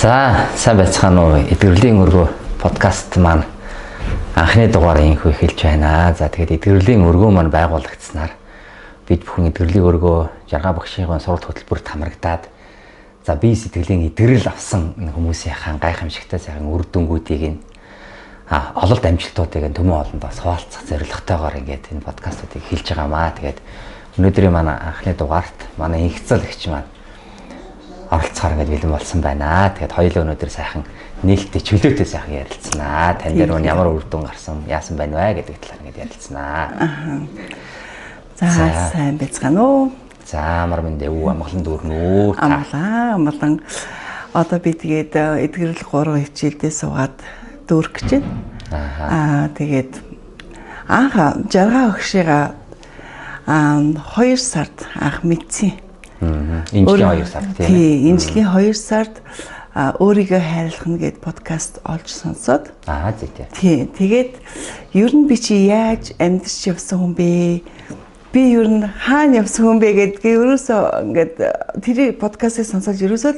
За, сайн байцгаана уу? Эдгэрлийн өргөө подкаст маань анхны дугаар инхүү эхэлж байна. За, тэгээд эдгэрлийн өргөө маань байгуулагдсанаар бид бүхэн эдгэрлийн өргөө жаргал багшийн сургалт хөтөлбөрт хамрагдаад за би сэтгэлийн эдгэрэл авсан хүмүүсийн гайхамшигтай сайхан үр дүнгуудыг ололт амжилтуудыг төмөн олондоо хуваалцах зорилготойгоор ингээд энэ подкастуудыг хэлж байгаамаа. Тэгээд өнөөдрийн манай анхны дугаарт манай инхцэлэгч маань оролцохоор ингээд бэлэн болсон байна. Тэгээд хоёулаа өнөөдөр сайхан нээлттэй чөлөөтэй сайхан ярилцсанаа. Тань дээр нь ямар үр дүн гарсан, яасан байна вэ гэдэг талаар ингээд ярилцсанаа. За сайн байцгаана уу? За амар мэндэ амгалан дүүрнүү. Амгалан. Одоо би тэгээд эдгэрэл 3 хичээлдээ суугаад дүүрэх гэж байна. Тэгээд анх жаргал өгшига 2 сард анх мэдсэн. Энэ жилийн 2 сард тийм. Энэ жилийн 2 сард өөрийгөө хайрлах нь гэдэг подкаст олж сонсоод. Тийм. Тэгээд ер нь би чи яаж амьдарч явсан хүн бэ? Би ер нь хаана явсан хүн бэ гэдгээ ерөөсөө ингээд тэр подкастыг сонсоод ерөөсөө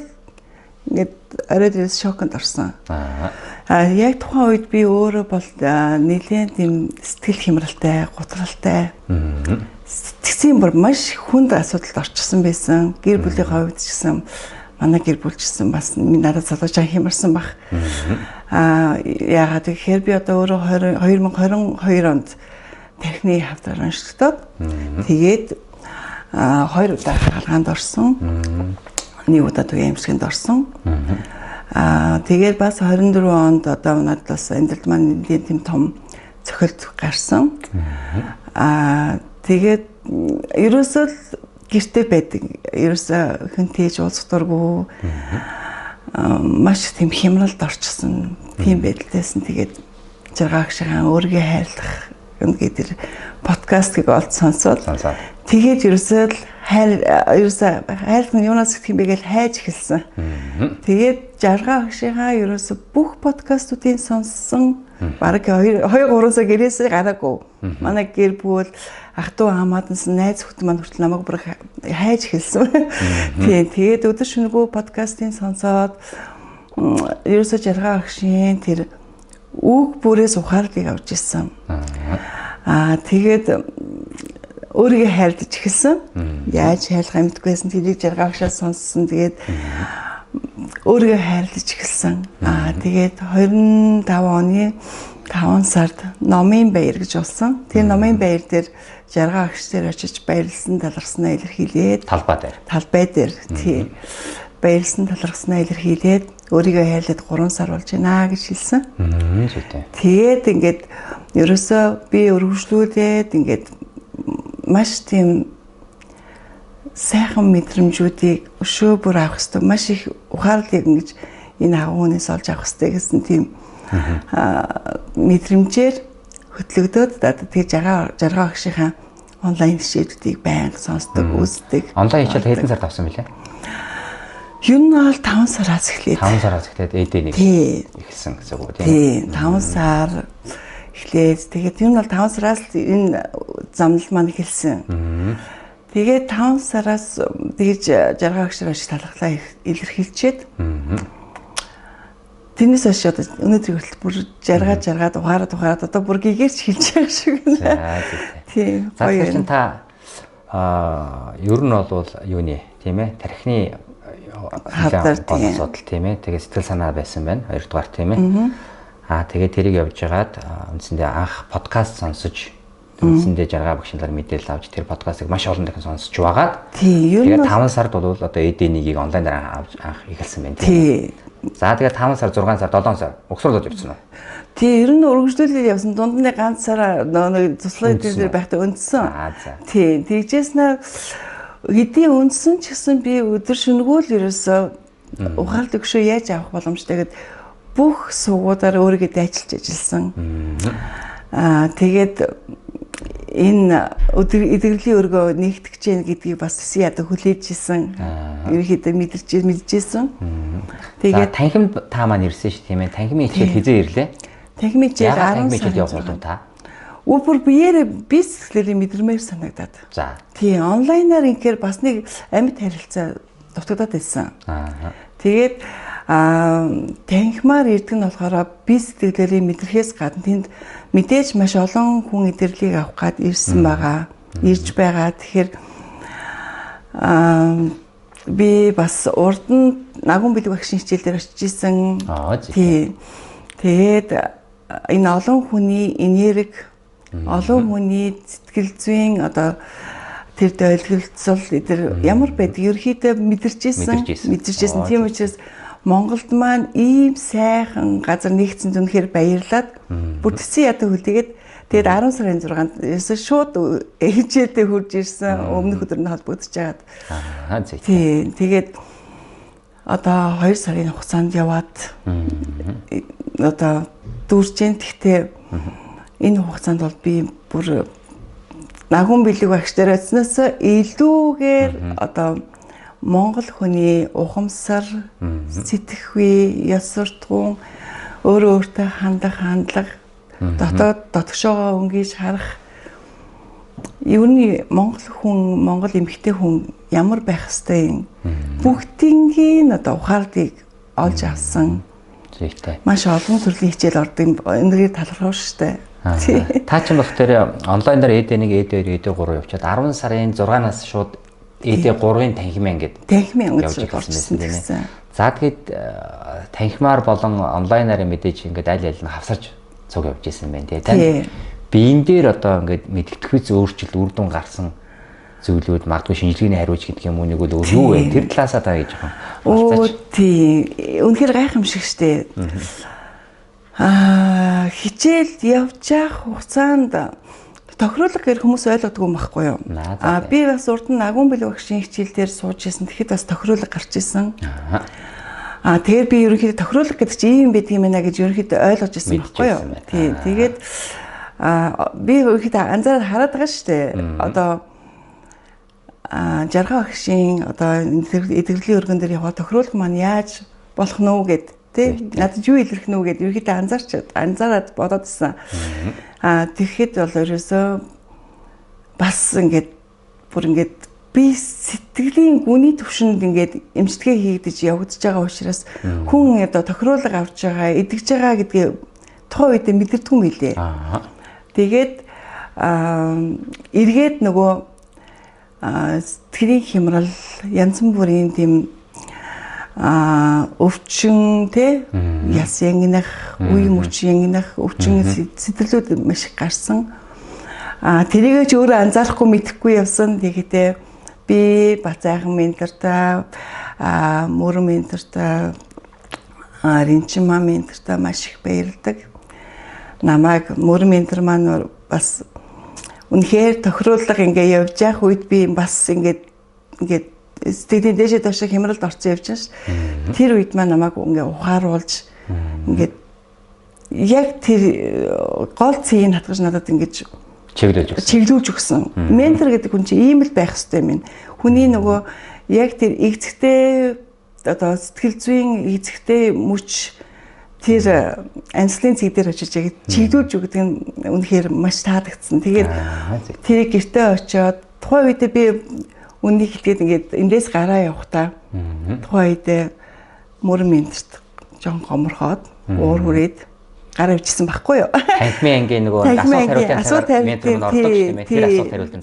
ингээд оройд ерөөс шоконд орсон. Яг тухайн үед би өөрөө бол нэлээд тийм сэтгэл хямралтай, гутралтай. Тэгсэн бүр маш хүнд асуудалд орчихсон байсан. Гэр бүлийн хувьд ч гэсэн манай гэр бүл ч гэсэн бас надад залууж хямарсан баг. Яагаад гэхээр би одоо өөрөө 2022 онд тархины хавдар онцлогдоод тэгээд 2 удаа хаалгаанд орсон. 1 удаа төвийн эмчилгээнд орсон. Тэгээд бас 24 онд одоо надад бас амьдрал маань тийм том цохилт гарсан. Тэгээд ерөөсөө гэртээ байдаг. Ерөөсөө хөнтээж уулздаггүй. Маш тийм хямралд орчихсон. Тийм байдлаасан. Тэгээд жаргал агшигаан өөрийгөө хайрлах гэдэг подкастыг олж сонсоод тэгээд ерөөсөө хайрлах нь юунаас гэх юм бэ гэж хайж эхэлсэн. Тэгээд жаргал агшигаан ерөөсөө бүх подкастуудыг сонссон. Бараг 2-3 сар гэрээсээ гараагүй. Манай гэр бүл ах トゥ хамааданс найз хүүхэд маань хүртэл намайг бүр хайж эхэлсэн. Тийм. Тэгээд өдөр шөнөгүй подкастыг сонсоод ерөөсөө жаргал агшийн тэр үг бүрээс ухаарлыг авч ирсэн. Тэгээд өөрийгөө хайрлаж эхэлсэн. Яаж хайрлах юм гэдгүйсэн тэрийг жаргал агшаа сонссон. Тэгээд өөрийгөө хайрлаж эхэлсэн. Тэгээд 25 оны 5 сард номын баяр гэж болсон. Тэр номын баяр дээр жаргал агш дээр очиж баярлсан талархснаа илэрхийлээд талбай дээр тийм баярлсан талархснаа илэрхийлээд өөрийгөө хайрлаад 3 сар болж байна гэж хэлсэн. Тэгээд ингээд ерөөсөө би өргөжлүүлээд ингээд маш тийм сайхан мэдрэмжүүдийг өшөө бүр авах хэрэгтэй. Маш их ухаарлыг ингэж энэ агуунаас олж авах хэрэгтэй гэсэн тийм мэдрэмжээр хөтлөгдөөд тэгээд жаргал агшийнхаа онлайн хичээлүүдийг байнга сонсдог, үздэг. Онлайн хичээл хэдэн сард авсан бэлээ? Юу нь бол 5 сараас эхлээд. 5 сараас эхлээд эднийг эхэлсэн гэсэн үг тийм. 5 сар эхлээд тэгээд юу нь бол 5 сараас энэ замнал маань эхэлсэн. Тэгээд 5 сараас тэгж жаргал агшаар талхлаа илэрхийлчихэд тэрнээс хойш одоо өнөөдрийг хүртэл бүр жаргаад ухаарад одоо бүр гэгэрч хэлж байгаа шиг байна. Тийм. За та ер нь бол юуны тийм ээ тархины асуудал тийм ээ тэгээ сэтгэл санаа байсан байна. 2 дугаар тийм ээ. Тэгээ тэрийг явж байгаад үндсэндээ анх подкаст сонсож үндсэндээ жаргал багшинлаар мэдээлэл авч тэр подкастыг маш олон дахин сонсож байгаад тэгээ 5 сард бол одоо эднийг онлайнаар анх эхэлсэн байна тийм. За тэгээ 5 сар, 6 сар, 7 сар угсруулж явсан уу? Тий, ер нь өргөжлүүлээд явсан. Дунд нь ганц сараа нэг туслах дээр байхдаа үндсэн. Тий, тэгжээснээр хэдийн үндсэн ч гэсэн би өдөр шөнөгөө л ерөөсөө ухаалт өгшөө яаж авах боломжтой гэд бүх сувгуудаар өөрийгөө дайчилж ажилласан. Тэгээд энэ эдгэрлийн өргөө нэгтгэж гэн гэдгийг бас яда хүлээж исэн. Ерөнхийдөө мэдчихсэн. Тэгээд танхим та маань ирсэн шүү тийм ээ. Танхимын хичээл хизээ ирлээ. Танхимын хичээл 10 сар явах болов та. Өөр биеэрээ би сэтгэлээр мэдрэмээр санагдаад. За. Тийм, онлайнаар инхээр бас нэг амьд харилцаа дутагдаад байсан. Тэгээд танхимаар ирдэг нь болохоор би сэтгэлээрээ мэдрэхээс гадна тэнд мэдээж маш олон хүн эдэрлийг авах гад ирсэн байгаа. Ирж байгаа. Тэгэхээр би бас урд нь Нагуун бэлэг багшийн хичээлээр очиж исэн. Тий. Тэгээд энэ олон хүний энерги, олон хүний сэтгэл зүйн одоо тэр ойлголцол эдгээр ямар байдаг ерөөхдөө мэдэрчээсэн. Тийм учраас Монголд маань ийм сайхан газар нэгдсэн үнэхээр баярлаад бүтцэн ядуу хүлээгээд тэгээд 10 сарын 6-нд ерөөсөө шууд хичээлдээ хурж ирсэн өмнөх өдөр нь холбогдож байгаад. Тийм тэгээд одоо 2 сарын хугацаанд яваад одоо дүүрж जैन. Гэхдээ энэ хугацаанд бол би бүр Нагуун бэлэг багш дээр очсноос илүүгээр одоо Монгол хүний ухамсар, сэтгэхүй, ёс суртахуун, өөртөө хандах хандлага, дотгошоогоо өнгөж харах. Ер нь Монгол эмэгтэй хүн ямар байх ёстой юм? Бүгдийн одоо ухаалыг олж авсан. Маш олон төрлийн хичээл ордог энэгээр талархав штэ. Та ч болох тэр онлайнаар ED1, ED2, ED3 явчаад 10 сарын 6-наас шууд ED3-ын танхимын ингээд явж ирсэн тийм. За тэгээд танхимаар болон онлайнаар мэдээж ингээд аль аль нь хавсарч цуг явж ирсэн байна тийм. Тань биен дээр одоо ингээд мэдгэдэгхүйц өөрчлөлт үр дүн гарсан зүйлүүд магадгүй шинжилгээний хариуч гэдэг юм уу нэг бол юу вэ? Тэр талаасаа та гэж жоохон болцооч. Тийм. Үнэхээр гайхамшиг штэ. Хичээлд явж явах хугацаанд тохируулга гэр хүмүүс ойлгодгүй юм байхгүй юу? Би бас урд нь Нагуун бэлэг багшийн хичээл дээр сууж ирсэн. Тэгэхэд бас тохируулга гарч ирсэн. Тэгэхээр би ерөнхийдөө тохируулга гэдэг чинь ийм байдаг юм байна гэж ерөнхийдөө ойлгож ирсэн байхгүй юу? Тийм. Тэгээд би ерөнхийдөө анзаараад хараад байгаа шүү дээ. Одоо Жаргал багшийн одоо эдгэрлийн өргөн дээр яваа тохируулга маань яаж болох нь үү гэд тий надад юу илэрх нь үү гэд ерөнхийдөө анзаараад бодоод ирсэн. Тэгэхэд бол ерөөсөө бас ингээд бүр ингээд би сэтгэлийн гүний төвшөнд ингээд эмчилгээ хийгдэж явагдаж байгаа учраас хүн одоо тохируулга авч байгаа, идэгж байгаа гэдгээ тухайн үед мэдэрдэг юм билээ. Тэгээд эргээд нөгөө сэтгэлийн хямрал янз бүрийн тийм өвчин те яс янгинах үе мөч янгинах өвчин сэтэл маш их гарсан. Тэрийгээ ч өөрөө анзаарахгүй мэдэхгүй явсан. Тэгэхдээ би Бацайхан ментортой мөрөн ментортой Ринчима ментортой маш их баярлдаг. Намайг мөрөн ментор маань бас үнэхээр тохируулга ингээ явж явах үед би бас ингээд сэтгэлийн дээшээ доошоо хямралд орсон явж байгаа ш. Тэр үед маань намайг ингээ ухааруулж ингээд яг тэр гол цэгийг хатгаж надад ингэж чиглүүлж өгсөн. Ментор гэдэг хүн чинь ийм л байх хэрэгтэй юм. Хүний нөгөө яг тэр эцэгтэй одоо сэтгэл зүйн эцэгтэй мөч тэр анслын цэг дээр очиж яг чиглүүлж өгдөг нь үнэхээр маш таалагдсан. Тэгээд тэр гэртээ очиод тухайн үед би үнийг хэлгээд ингээд эндээс гараа явахдаа тухайн үед мөрөн менторт жоон гоморхоод уур хүрээд гараа ивчихсэн байхгүй юу? Танхимын ангийн нөгөө асуулт хариултын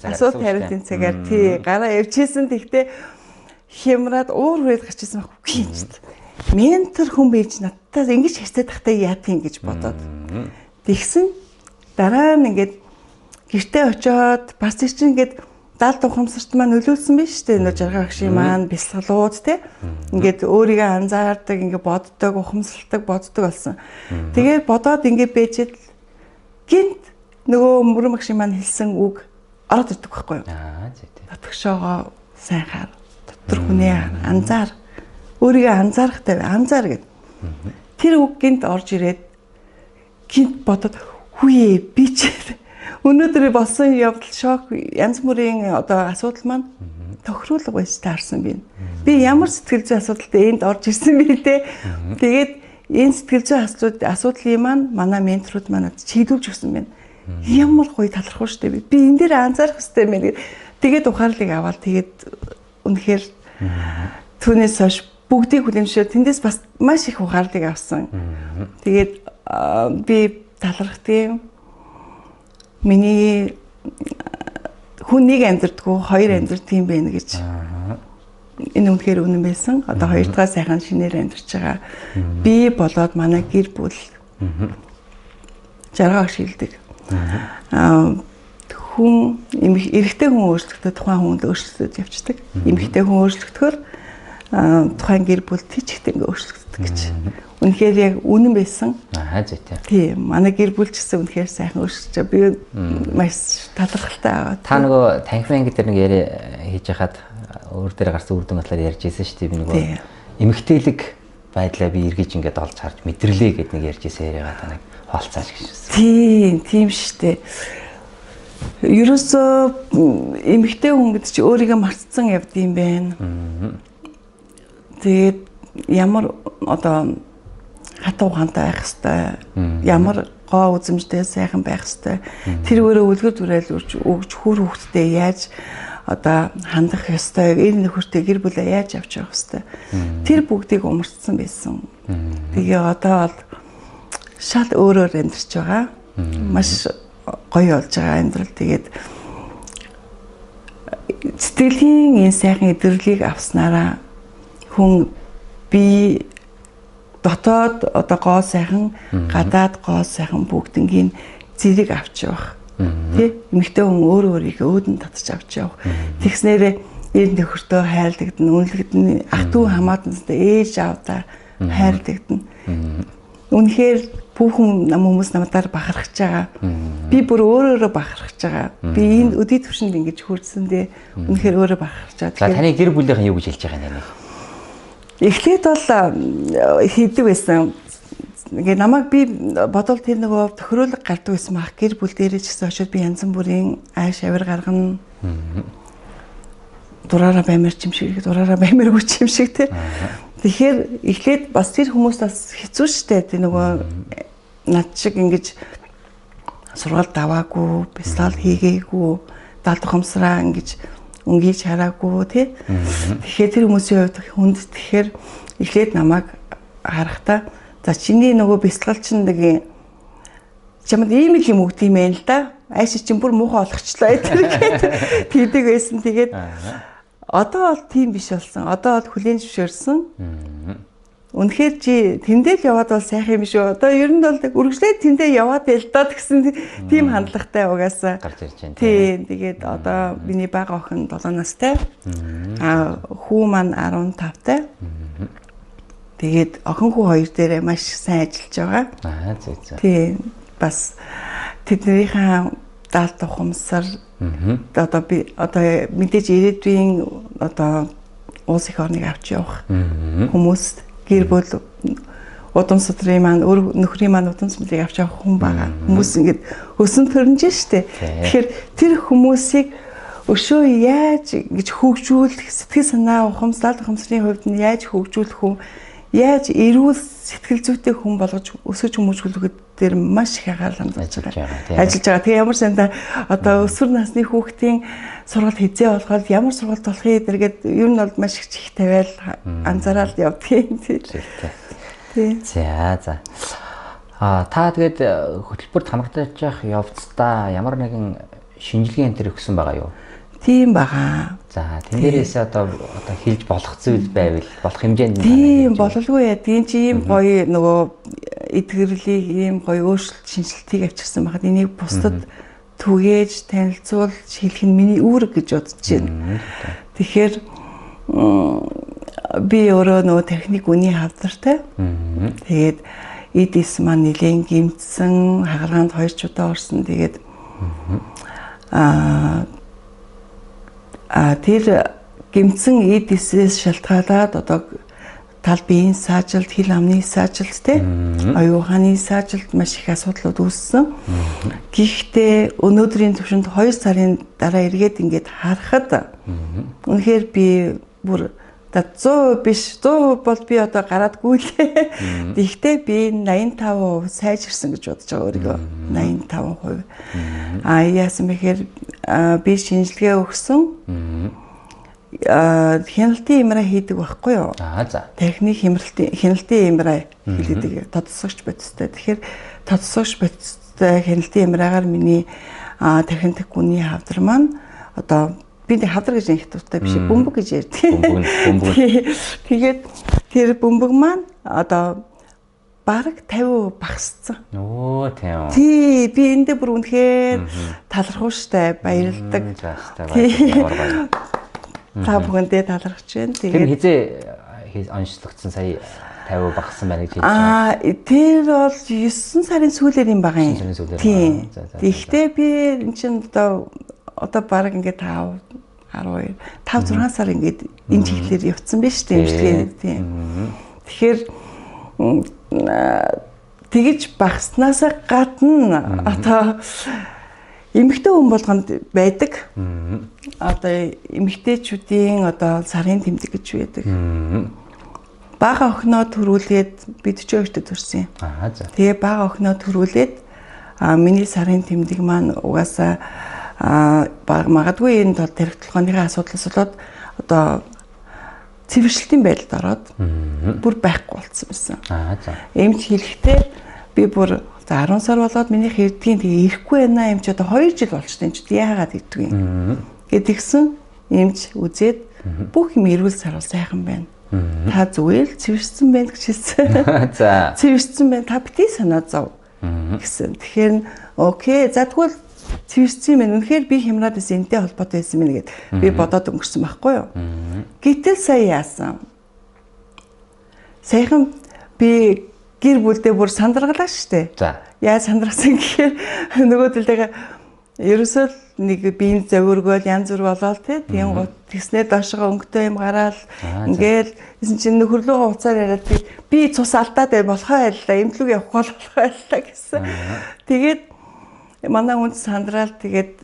цагаар асуулт хариултын цагаар тий гараа ивчихсэн. Тэгтээ хямраад уур хүрээд гарчсан байхгүй юм. Ментор хүн байж надтай ингэж хэцээд тахтай яатын гэж бодоод тэгсэн дараа нь ингээд гэртээ очиод бас чинь ингээд даалт ухамсарт маань нөлөөлсөн биз шүү дээ. Нөө Жаргал багшийн маань бясалгалууд те ингээд өөрийгөө анзаардаг ингээд боддог ухамсарладаг боддог болсон. Тэгээд бодоод ингээд бэжэд гинт нөгөө мөрөн багшийн маань хэлсэн үг ороод ирдэг байхгүй юу? Дотгошоогоо сайн хаар дотор хүнээ анзаар өөрийгөө анзаарахтай анзаар гэд. Тэр үг гинт орж ирээд гинт бодоод хүүе би ч өнөөдөр болсон явдал шок янз бүрийн одоо асуудал маань тохируулга байж таарсан би. Би ямар сэтгэл зүйн асуудалтай энд орж ирсэн бэ те. Тэгээд энэ сэтгэл зүйн асуудлын маань манай менторууд манад чиглүүлж өгсөн байна. Ямар гоё талархав штэ би. Би энэ дээр анзаарах хэрэгтэй юм гээд тэгээд ухаарлыг аваад тэгээд үнэхээр түүнээс хойш бүгдийг хүлэмжшээ тэндээс бас маш их ухаалыг авсан. Тэгээд би талархдаг. Миний хүн нэг амьдрдаггүй, хоёр амьдрдаг юм байна гэж. Энэ үнэхээр үнэн байсан. Одоо хоёр дахь сайхан шинээр амьдарч байгаа. Би болоод манай гэр бүл жаргал шилдэг. Хүн эрэгтэй хүн өөрчлөгдөж тухайн хүнд өөрчлөгдөж явцдаг. Эмэгтэй хүн өөрчлөгдөхөөр тухайн гэр бүл тийчхтэй ингээ өөрчлөгддөг гэж. Үнэхээр яг үнэн байсан. Зүйтэй. Тийм, манай гэр бүл ч гэсэн үнэхээр сайхан өөрчлөж байгаа. Би маш талархалтай байгаа. Та нөгөө танхимын ангид нэг яриа хийж хахад өөр дээр гарсан үр дүн батлаар ярьж ирсэн шүү дээ. Би нөгөө эмэгтэйлэг байдлаа би эргэж ингээд олж харж мэдрэлээ гэд нэг ярьж ирсэн яриагаа та нэг хаалцааж гэж. Тийм шүү дээ. Ерөөсөө эмэгтэй хүн гэдэг чинь өөрийгөө мартсан явд юм байна. Тэгээд ямар одоо хатуу ухаантай байх хэвээр, ямар гоо үзэмжтэй сайхан байх хэвээр, тэр өөрөө үлгэр дуурайлуулж өгч хөр хүүхдэд яаж одоо хандах ёстой, эр нөхөртэй гэр бүлээ яаж авч явах ёстой. Тэр бүгдийг умарчсан байсан. Тэгээ одоо бол шал өөрөөр амьдарч байгаа. Маш гоё болж байгаа амьдрал. Тэгээд сэтгэлийн энэ сайхан эдгэрлийг авснараа хүн би дотоод одоо гоо сайхан, гадаад гоо сайхан бүгднгийн зэрэг авч явах. Тэ эмэгтэй хүн өөрийгөө өөдөн татж авч явах. Тэгснээрээ эр нөхөртөө хайрлагдана, үнэлэгдэн, ах дүү хамаатанстай ээж аавдаа хайрлагдана. Үнэхээр бүхэн хүмүүс намайгаар бахархаж байгаа. Би бүр өөрөөрөө бахархаж байгаа. Би энэ өдий төвшөнд ингэж хурцсандээ үнэхээр өөрөө бахархаж байгаа. Таны гэр бүлийнхэн юу гэж хэлж байгаа юм бэ? Эхлээд бол хийдэг байсан. Ингээ намайг би бодвол тэр нөгөө тохируулга гардаг байсан мах гэр бүл дээрээ ч гэсэн очиод би янз бүрийн айш авир гаргана. Дураараа баймар чимшиг, дураараа баймаргүй чимшиг те. Тэгэхээр эхлээд бас тэр хүмүүс бас хэцүү шттэ. Тэр нөгөө над шиг ингэж сургалт аваагүй, бясалгал хийгээгүй, далд ухамсараа ингэж өнгийж хараагүй тий. Тэгэхээр тэр хүмүүсийн хувьд хүнд тэгэхээр эхлээд намайг харахтаа за чиний нөгөө бясалгал чинь нэг чамд ийм л юм өгд юм байна л да. Айш чинь бүр муухай олгочлоо гэдэг тэгдэг байсан. Тэгээд одоо бол тийм биш болсон. Одоо бол хүлээн зөвшөөрсөн. Үнэхээр чи тэндээ л яваад бол сайхан юм шүү. Одоо ер нь бол үргэлжлээд тэндээ яваад байл даа гэсэн тийм хандлагатай угаасаа гарч ирж байна. Тийм. Тэгээд одоо миний бага охин 7 настай. Хүү маань 15-тай. Тэгээд охин хүү хоёр дээрээ маш сайн ажиллаж байгаа. Зүй. Тийм. Бас тэднийхэн даалт ухамсар одоо би одоо мэдээж ирээдүйн одоо улс их орныг авч явах хүмүүст гэр бүл удам судрын маань нөхрийн маань удам сүмлийг авч явах хүн байгаа. Хүмүүс ингэж өсөн төрнж штэ. Тэгэхээр тэр хүмүүсийг өшөө яаж ингэж хөгжүүлэх сэтгэл санаа ухамсар ухамсарын хувьд нь яаж хөгжүүлэх үү? Яаж эрүүл сэтгэл зүйтэй хүн болгож өсөж хүмүүжүүлэхэд тэр маш их анхаарал хандуулж байгаа. Ажиллаж байгаа. Тэгээ ямар санда одоо өсвөр насны хүүхдийн сургалт хизээ болгоод ямар сургалт болохыг тэргээд ер нь бол маш их тавиал анзаараад явдгийн тийм. За. Та тэгээд хөтөлбөрт хамрагдаж явах явцдаа ямар нэгэн шинжилгээ энэ төр өгсөн байгаа юу? Тийм байгаа. За тэн дээрээс одоо хийж болох зүйл байвал болох хэмжээнд тийм бололгүй яа. Тийм чи ийм гоё нөгөө эдгэрлийг ийм гоё өөрчлөлт шинжилтийг авчирсан байхад энийг бусдад түгээж танилцуулж хэлэх нь миний үүрэг гэж бодож байна. Тэгэхээр би өөрөө нөгөө техник үний хавдартай. Тэгээд эдис маань нэлээд гимтсэн, хагаргаанд 2 удаа орсон. Тэгээд тэр гимтсэн эдисээс шалтгаалаад одоо тал биеийн саажилт, хил амны саажилт те оюун ухааны саажилт маш их асуудлууд үүссэн. Гэхдээ өнөөдрийн төвшөнд 2 сарын дараа эргээд ингээд харахад үнэхээр би бүр 100% биш 100% бол би одоо гараад гүйлээ. Гэхдээ би 85% сайжирсан гэж бодож байгаа өөрийгөө. 85%. Яасан бэхээр би шинжилгээ өгсөн. хяналтын имра хийдэг байхгүй юу? За. Техник хяналтын имра хийдэг тодсогч бодистой. Тэгэхээр тодсогч бодистой хяналтын имрагаар миний техник гүний хавдар маань одоо би нэг хавдар гэж их тустай биш бөмбөг гэж ярьдаг. Бөмбөг. Тэгээд тэр бөмбөг маань одоо бараг 50% багассан. Тийм. Тий, би эндээ бүр үнэхээр талархав штэ, баярлалдаг. Та бүхэндээ талархаж байна. Тэр хизээ онцлогдсон сая 50% багассан байна гэж хэлж байна. Тэр бол 9 сарын сүүлээр юм байгаа юм. 9 сарын сүүлээр. Тийм. Тэгэхдээ би эн чинь одоо бараг ингээд 12 5 6 сар ингээд энэ чиглэлээр явцсан байж тээ имчилгээ. Тийм. Тэгэхээр тэгэж багаснасаа гадна одоо эмэгтэй хүн болгонд байдаг. Одоо эмэгтэйчүүдийн одоо сарын тэмдэг гэж байдаг. Бага охиноо төрүүлээд би 42-т төрсөн юм. За. Тэгээ бага охиноо төрүүлээд миний сарын тэмдэг маань угаасаа магадгүй энэ тал тарих толгойн асуудлаас болоод одоо цэвэршилтийн байдалд ороод бүр байхгүй болцсон байсан. За. Эмч хэлэхдээ би бүр 10 сар болоод миний хэрдгийн тэгээ ирэхгүй байна эмч одоо 2 жил болж тань ч яагаад иддэг юм. Гэдгсэн эмч үзээд бүх юм эрүүл сарвал сайхан байна. Та зүгээр л цэвэрсэн байна гэж хэлсэн. За. Цэвэрсэн байна. Та битгий санаа зов гэсэн. Тэгэхээр окей. За тэгвэл цэвэрсэн юм. Үнэхээр би хямраад байсан энтэй холбоотой байсан мэн гэд би бодоод өнгөрсөн байхгүй юу. Гэтэл сая яасан. Саяхан би гэр бүлдээ бүр сандаргалаа штэ. За. Яа сандрасан гэхээр нөгөөдөлтэйгээ ерөөсөө нэг биеийн зовиргоол янз бүр болоод тийм гот тэгснээ доошоо өнгөтэй юм гараал ингээл эсэн чинь нөхөрлөөгөө уцаар яриад би цус алдаад болохоо байлаа эмнэлэг явах болохоо байлаа гэсэн. Тэгээд манай хүн сандраал тэгээд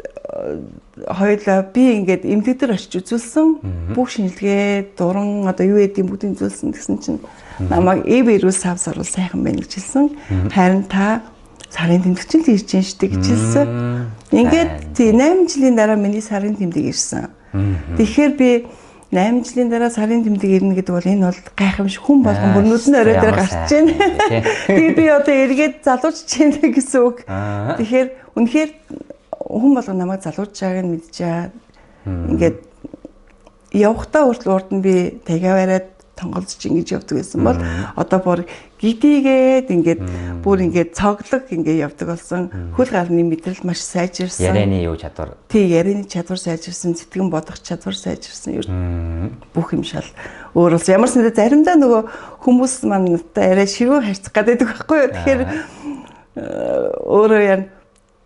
хоёулаа би ингээд эмнэлэг дээр очиж үзүүлсэн бүх шинжилгээ дуран одоо юу гэдэг юм бүгдийг үзүүлсэн гэсэн чинь намайг эрүүл савсарвал сайхан байна гэж хэлсэн. Харин та сарын тэмдэг чинь ирж гин штэ гэж хэлсэн. Ингээд 8 жилийн дараа миний сарын тэмдэг ирсэн. Тэгэхээр би 8 жилийн дараа сарын тэмдэг ирнэ гэдэг бол энэ бол гайхамшиг хүн болгон бүр нүдэн орой дээр гарч байна. Тэгээд би одоо эргээд залууч чинь гэсэн үг. Тэгэхээр үнэхээр хүн болгон намайг залууч байгааг нь мэдчихээ. Ингээд явхдаа хүртэл урд нь би таgiавараад тонголзож ингэж явдаг байсан бол одоо бүр гидийгээд ингээд бүр ингээд цоглог ингээд явдаг болсон. Хөл гарны мэдрэл маш сайжирсан. Ярианы юу чадвар? Тий, ярианы чадвар сайжирсан, сэтгэн бодох чадвар сайжирсан. Ер бүх юм шал өөр болсон. Ямар ч нэг заримдаа нөгөө хүмүүс маань надтай арай ширүү харьцах гэдэг байхгүй юу. Тэгэхээр өөрөө яа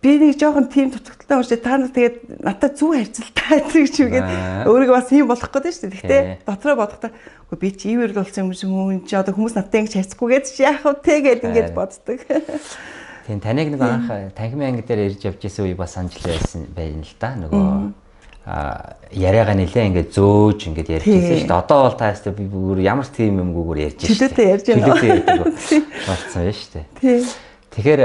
би нэг жоохон тийм дутагдaltaй урьж та нар тэгээд надад зүг харьцалтай гэж үгээд өөрийгөө бас юм болох гэдэг шүү дээ. Гэхдээ дотроо бодохдоо үгүй би чи ивэрл болсон юм чи одоо хүмүүс надтай ингэж харьцахгүйгээд чи яах вэ те гэд ингэж боддог. Тийм таныг нэг анх танхимын анги дээр ирж явж исэн үе бас санаж байсан байна л да. Нөгөө яриагаа нэлээ ингээд зөөж ингээд ярьж байсан шүү дээ. Одоо бол та ястаа би бүр ямар тийм юмгүйгээр ярьж байна. Чөлөөтэй ярьж байна. Чөлөөтэй ярьдаг болсон байна шүү дээ. Тийм. Тэгэхээр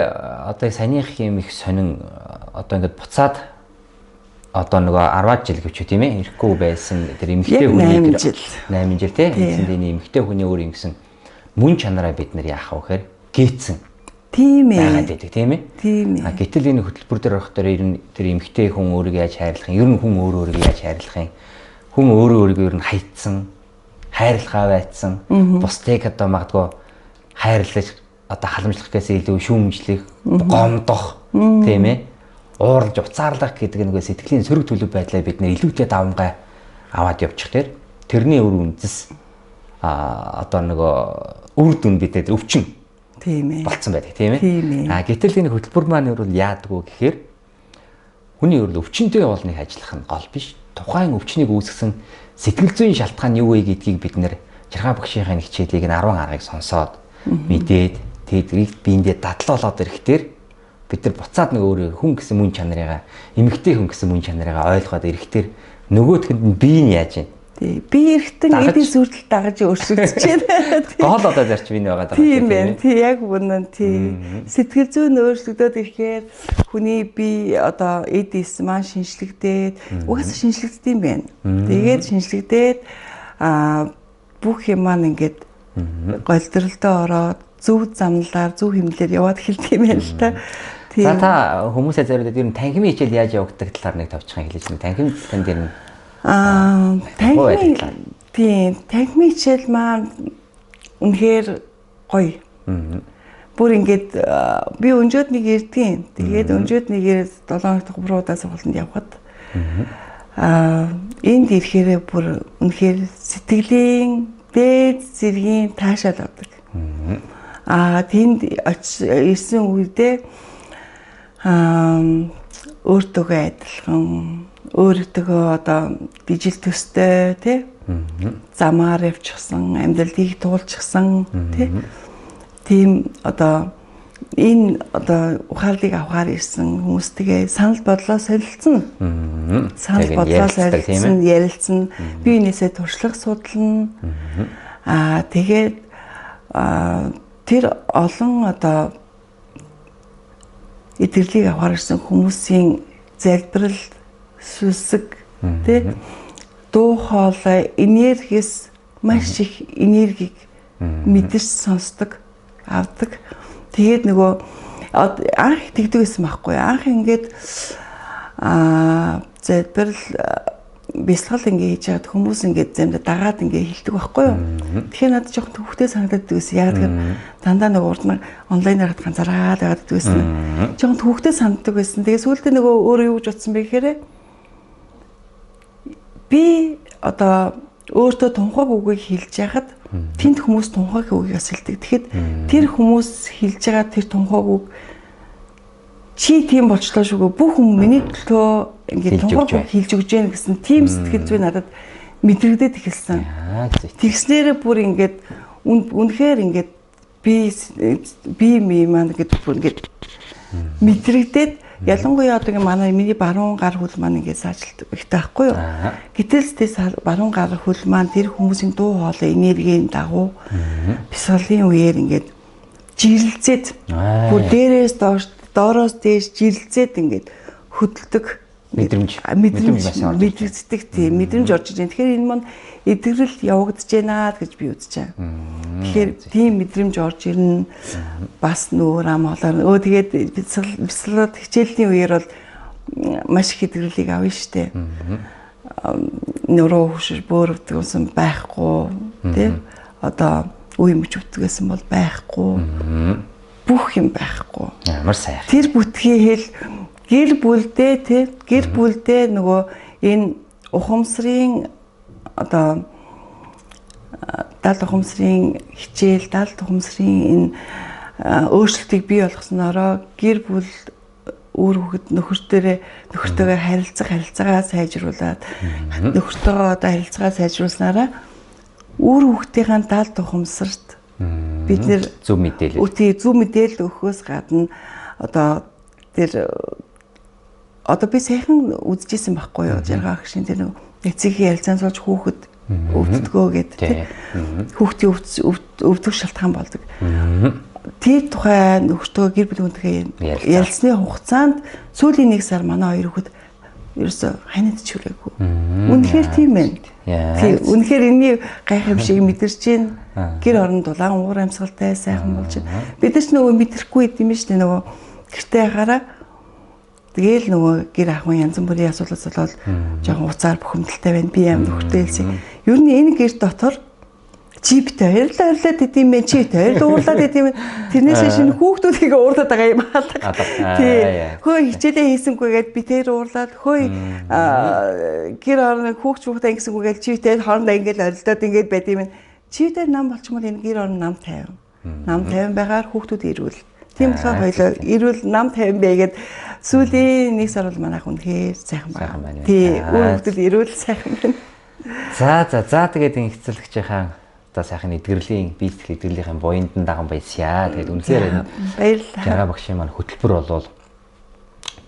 одоо саяных юм их сонин одоо ингээд буцаад одоо нөгөө 10 жил гэвч тийм ээ ирэхгүй байсан тэр эмэгтэй хүний 8 жил тийм эцсийн эмэгтэй хүний өөр ингэсэн мөн чанараа бид нар яах вэ гэхээр гээцэн тийм ээ байгаад байдаг тийм ээ. Тийм ээ. Гэтэл энэ хөтөлбөр дээр орох дээр тэр эмэгтэй хүн өөрийгөө яаж хайрлах юм? Ер нь хүн өөрийгөө яаж хайрлах юм? Хүн өөрийгөө ер нь хайцсан, хайрлахаа байцсан, бусдыг одоо магадгүй хайрлаж одоо халамжлах гэсэн илүү шүүмжлэх, гомдох тийм ээ. Ууралж уцаарлах гэдэг нэг сэтгэлийн сөрөг төлөв байдлаа бид нэр илүүтэй давмгай аваад явчих тэр тэрний өр үндэс одоо нөгөө үр дүн бидэд өвчин тийм ээ болцсон байдаг тийм ээ. Гэтэл энэ хөтөлбөр маань юу яадаггүй гэхээр хүний өр өвчнөд олныг ажиллах нь гол биш. Тухайн өвчнийг үүсгэсэн сэтгэл зүйн шалтгаан юу вэ гэдгийг бид нэр жаргал багшийнхаа хичээлийг нь 10 гарыг сонсоод мэдээд тэдгийг биендээ дадлуулаад ирэхтэр бид нар буцаад нэг өөрөө хүн гэсэн мөн чанарыгаа эмэгтэй хүн гэсэн мөн чанарыгаа ойлгоод ирэхтэр нөгөөдгөнд нь бие нь яаж юм Тий. Би эргэтэн эдийн сүрдэл дагаж өөрчлөгдөж байна. Гол одоо зарчим энэ байгаа даа. Тийм байна. Тий, яг үнэн тий. Сэтгэл зүйн өөрчлөгдөд ирэхээр хүний бие одоо эдис маань шинжлэгдээд угаасаа шинжлэгддэм байна. Тэгээд шинжлэгдээд бүх юм маань ингээд голдролтой ороод зөв замналаар зөв хэмнэлээр яваад эхэлдэг юм байна л та. За та хүмүүсээ зориулаад ер нь танхимын хичээл яаж явагддаг талаар нэг товчхон хэлж байна. Танхим тань дээр нь танхимын хичээл маань үнэхээр гоё. Бүр ингээд би өнжөөд нэг ирдгийн. Тэгээд өнжөөд нэг ирээд 7 хоног тухруудаа сургалтанд явхад энд ирэхээрээ бүр үнэхээр сэтгэлийн дээд зэргийн таашаал авдаг. Тэнд ирсэн үедээ өөртөөгөө адилхан өөртөөгөө одоо дижил төстэй тий замаар явчихсан амьдралыг туулчихсан тий тийм одоо энэ одоо ухаалыг авахар ирсэн хүмүүстэйгээ санал бодлоо солилцсон. Санал бодлоо солилцсон, ярилцсан, биенээсээ туршлага судална. Тэгээд тэр олон одоо идэвхтэй авахар ирсэн хүмүүсийн залбирал сүсэг тий дуу хоолой энергис маш их энергийг мэдэрч сонсдог авдаг. Тэгээд нөгөө анх тэгдэг байсан байхгүй. Анх ингээд залбирал бясалгал ингээд хийж яагаад хүмүүс ингээд замдаа дагаад ингээд хэлдэг байхгүй юу. Тэгэхээр надад жоохон төвхтэй санагдаад байсан. Яг тэгэхээр дандаа нөгөө урд нь онлайнаар ганцаараад байгаад байсан. Жоохон төвхтэй санагддаг байсан. Тэгээд сүүлдээ нөгөө өөрөө юу гэж утсан бэ гэхээр би одоо өөртөө тунхаг үгийг хэлж яхад тэнд хүмүүс тунхаг үгийг бас хэлдэг. Тэгэхэд тэр хүмүүс хэлж байгаа тэр тунхаг үг чи тийм болчлоо шүүгээ бүх хүн миний төлөө ингээд тунхаг үг хэлж өгч яах гэсэн тийм сэтгэл зүй надад мэдрэгдээд эхэлсэн. Тэгснээрээ бүр ингээд үнэхээр ингээд би маань ингээд бүр ингээд мэдрэгдээд ялангуяа одоо манай миний баруун гар хөл маань ингээд саажилт ихтэй байхгүй юу. Гэтэл баруун гар хөл маань тэр хүмүүсийн дуу хоолой энергийн дагуу бясалгалын үеэр ингээд жирэлцээд бүр дээрээс доороос дээш жирэлцээд ингээд хөдөлдөг мэдрэмждэг тийм мэдрэмж орж иж байна. Тэгэхээр энэ маань эдгэрэл явагдаж байна гэж би үзэж байна. Тэгэхээр тийм мэдрэмж орж ирнэ. Бас нүүр ам олоо. Тэгээд бясалгалт хичээлийн үеэр бол маш их эдгэрэлийг авна штэ. Нөрөө хөшөр бөөрөвдөг юмсан байхгүй тий. Одоо үе мөч өвдөгсэн бол байхгүй. Бүх юм байхгүй. Ямар сайн. Тэр бүтгийн хэл гэр бүлдээ тий гэр бүлдээ нөгөө энэ ухамсарын одоо даалт ухамсарын хичээл даалт ухамсарын энэ өөрчлөлтийг бий болгоснороо гэр бүл үр хөвгөд нөхөртөөгөө харилцаагаа сайжруулад нөхөртөөгөө одоо харилцаагаа сайжруулснараа үр хөвгтийн даалт ухамсарт бид нэр зөв мэдээлэл өгөхөөс гадна одоо тэр одоо би сайхан үзчихсэн байхгүй юу жаргал агшин тэр нэг эцгийн ярилцаан сууж хүүхэд өвддгөө гэдэг тийм хүүхдийн өвдөх шалтгаан болдог. Тэр тухай нөхөртөө гэр бүл хүнтэйгээ ярилцсны хугацаанд сүүлийн 1 сар манай хоёр хүүхэд ерөөсө ханид ч хүрээгүй. Үнэхээр тийм байна. Тийм үнэхээр энэний гайхамшиг мэдэрч байна. Гэр оронд дулаан уур амьсгалтай сайхан болж байна. Бид нар ч нөгөө мэдрэхгүй юм шүү дээ нөгөө гэртээ хараа. Тэгээл нөгөө гэр ахын янз бүрийн асуудал болоод жоохон уцаар бухимдалтай байна. Би аим нөхөртэй хэлсэн. Ер нь энэ гэр дотор чиптэй баярлалаа гэдэм бэ чи баярлал уурлаад гэдэм тэрнээс шинэ хүүхдүүдийг уурлаад байгаа юм хаалга. Тий. Хөөе хичээлээ хийсэнгүйгээд би тэр уурлаад хөөе гэр орны хүүхдтэй ингэсэнгүйгээл чиптэй хоорондоо ингээл орилдоод ингээд байд юм. Чиптэй нам болчмол энэ гэр орн нам 50. Нам 50 байгаар хүүхдүүд ирүүл. Тийм болохоор хоёлоо ирүүл нам 50 байгээд сүүлийн 1 сар бол манайх үнэхээр сайхан байна. Тий. Хүүхдүүд ирүүл сайхан байна. За тэгээд ингэцэлгчийнхаа одоо сайхан эдгэрлийн бие сэтгэл эдгэрлийн буяндан даган баясаа. Тэгээд үнэхээр энэ баярлалаа. Жаргал багшийн маань хөтөлбөр болвол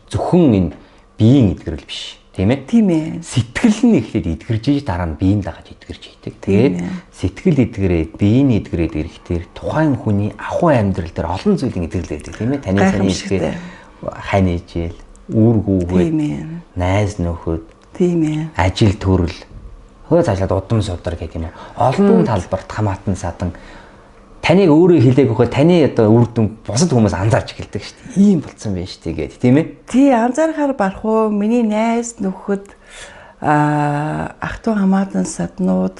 зөвхөн энэ биеийн эдгэрэл биш. Тийм ээ? Тийм ээ. Сэтгэл нь эхлээд эдгэрж иж дараа нь биеийн дагаж эдгэрж идэг. Тэгээд сэтгэл эдгэрээд биеийн эдгэрээд ирэхээр тухайн хүний ахуй амьдрал дээр олон зүйлийн эдгэрлээд тийм ээ? Таны саний ихээр хань ижил, үүргүүгээд, найз нөхөд, тийм ээ. Ажил төрөл, хөө цаашлаад удам судар гэх юм уу. Олон талбарт хамаатан садан таныг өөрөө хэлээг өгөхөд таны одоо үр дүн бусад хүмүүс анзаарч эхэлдэг шүү дээ. Ийм болцсон байж тээ гэдэг тийм ээ. Тий анзаарахаар барах уу миний найз нөхөд ах トゥ хамаатан саднууд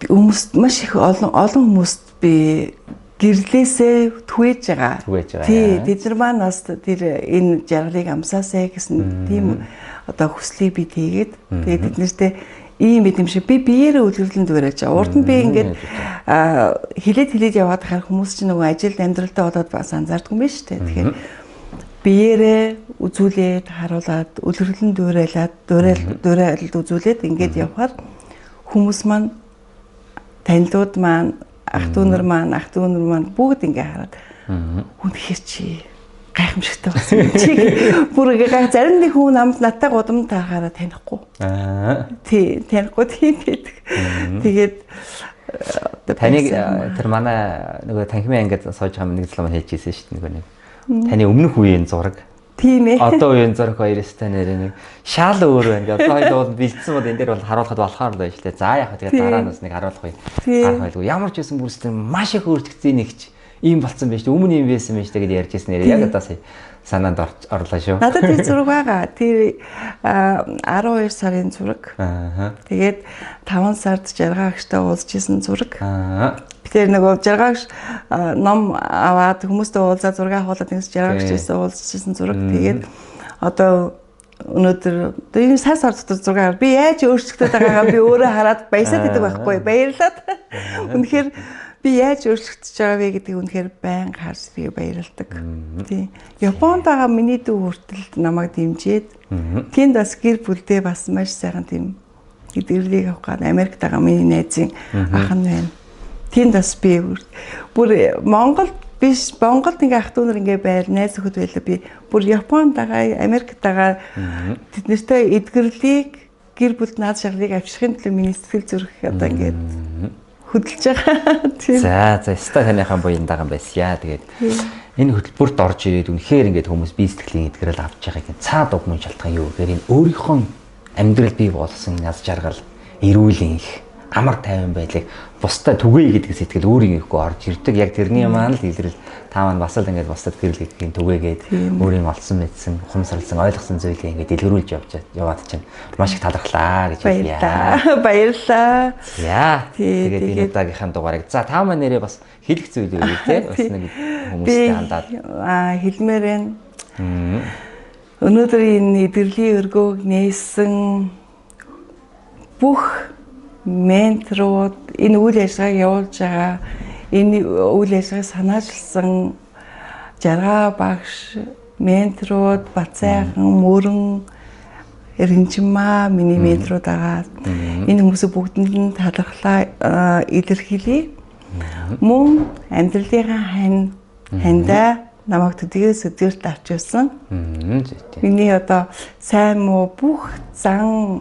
хүмүүс маш их олон хүмүүст би гэрлээсээ түгээж байгаа. Тий тэд нар маань бас тэр энэ жаргалыг амсаасаа гэсэн тийм одоо хүслийг би тэгээд тэгээд тэднэртэй ийм бид юм шиг би биеэрээ үлгэрлэн дүүрэж байгаа. Урд нь би ингээд хилээд яваад хахаар хүмүүс чинь нөгөө ажилд амьдралдаа болоод бас анзаардгүй юм байна шүү дээ. Тэгэхээр биеэрээ үзүүлээд харуулад үлгэрлэн дүүрэлд үзүүлээд ингээд явхаар хүмүүс маань танилуд маань ах トゥ нар маань бүгд ингээд хараад үнэхээр чи гайхамшигтай болсон. Чи бүр зарим нэг хүн надтай гудам тахаараа танихгүй. Тий, танихгүй тийм байдаг. Тэгээд таныг тэр манай нөгөө танхимын ангид сууж байгаа нэг зам хийжсэн шүү дээ нэг. Таны өмнөх үеийн зураг. Тийм ээ. Одоо үеийн зураг хоёрстай нэр нэг шал өөр байна. Одоо хоёул бэлдсэн бол энэ дээр бол харуулхад болохоор л байж тээ. За яах вэ? Тэгээд дараа нь бас нэг харуулах юм. Гарах байлгүй. Ямар ч байсан бүрстэй маш их өөрчлөгдсөн нэгч. Ийм болцсон байж тээ. Өмнө юм байсан байж тээ гэж ярьж ирсэн нэрээ. Яг одоо санаанд орлоо шүү. Надад тэр зураг байгаа. Тэр 12 сарын зураг. Тэгээд 5 сард жаргаа агштай уулзчихсан зураг. Тэр нөгөө жаргаа агш ном аваад хүмүүстэй уулзаад зураг авахулаад нэгс жаргаа агштай уулзчихсан зураг. Тэгээд одоо өнөөдөр энэ сар дотор зураг би яаж өөрчлөгдөд байгаагаа би өөрөө хараад баясаад идэг байхгүй. Баярлаад. Үнэхээр би яаж өөрчлөгдөж байгаа вэ гэдгийг үнэхээр байнга харж би баярлдаг. Тийм. Японд байгаа миний дүү хүртэл намайг дэмжиж, тэнд бас гэр бүлдээ бас маш сайхан тийм идэвхтэй авах гад Америкт байгаа миний найзын ах нь байна. Тэнд бас би бүр Монголд биш Монголд ингээ ах トゥ нар ингээ байр найз нөхөд байлаа би бүр Японд байгаа Америкт байгаа тэднэртэй эдгэрлийг гэр бүлд наад шаргалыг авчрахын төлөө миний сэтгэл зүрх одоо ингээд хөдөлж байгаа. Тийм. За ста таныхан буян даган байсяа. Тэгээд энэ хөтөлбөрт орж ирээд үнэхээр ингээд хүмүүс бие сэтгэлийн эдгэрэл авч байгааг нь цаад уг мөн шалтгаан юу гэхээр энэ өөрийнхөө амьдрал бий болсон наз жаргал, эрүүл энх, амар тайван байдлыг бусдад түгээе гэдэг сэтгэл өөрийнхөө орж ирдэг. Яг тэрний маань л илрэл та маань бас л ингээд бусдад гэрэл гэдгийг түгээгээд өөрийн олсон мэдсэн, ухамсарлсан, ойлгосон зүйлийг ингээд дэлгэрүүлж яваад чинь маш их талархлаа гэж баярлаа. Баярлаа. Яа. Тэгээд энэ удаагийнхаа дугаарыг за та маань нэрээ бас хэлэх зүйл үү те бас нэг хүмүүстэй хандаад хэлмээр байна. Өнөөдөр энэ эдгэрлийн өргөөг нээсэн бүх менторууд энэ үйл ажиллагааг явуулж байгаа энэ үйл ажиллагааг санаачилсан жаргаа багш менторууд Бацайхан мөрөн Эргэнчимаа миний менторууд байгаа энэ хүмүүсийг бүгдэнд нь талархлаа илэрхийлье мөн амьдралынхаа хандаа намайг төдийгөөс өдөрт авч явсан миний одоо сайн муу бүх зан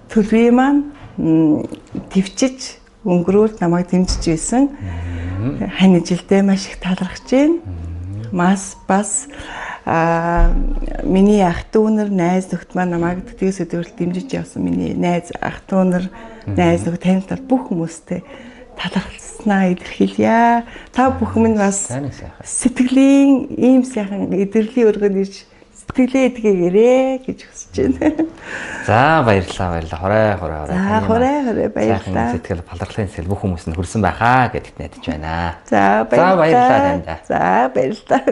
төлөвийн маань твчиж өнгөрөөл намайг дэмжиж байсан. Хань жилдээ маш их талархаж байна. Бас миний ах トゥ нар найз нөхд маань намайг төдийгөөс өдөрт дэмжиж явсан миний найз ах トゥ нар найз нөхд танил бүх хүмүүстэй талархснаа илэрхийлье. Та бүхэн минь бас сэтгэлийн ийм сайхан эдгэрлийн өргөнд ирж сэтгэлээ эдгээрээ гэж хүсэж байна. За баярлалаа. Хорой баярлалаа. Сэтгэл баларлахын сэтгэл бүх хүмүүс нь хүрсэн байхаа гэдэгт найдаж байна. За баярлалаа. За баярлалаа. За баярлалаа.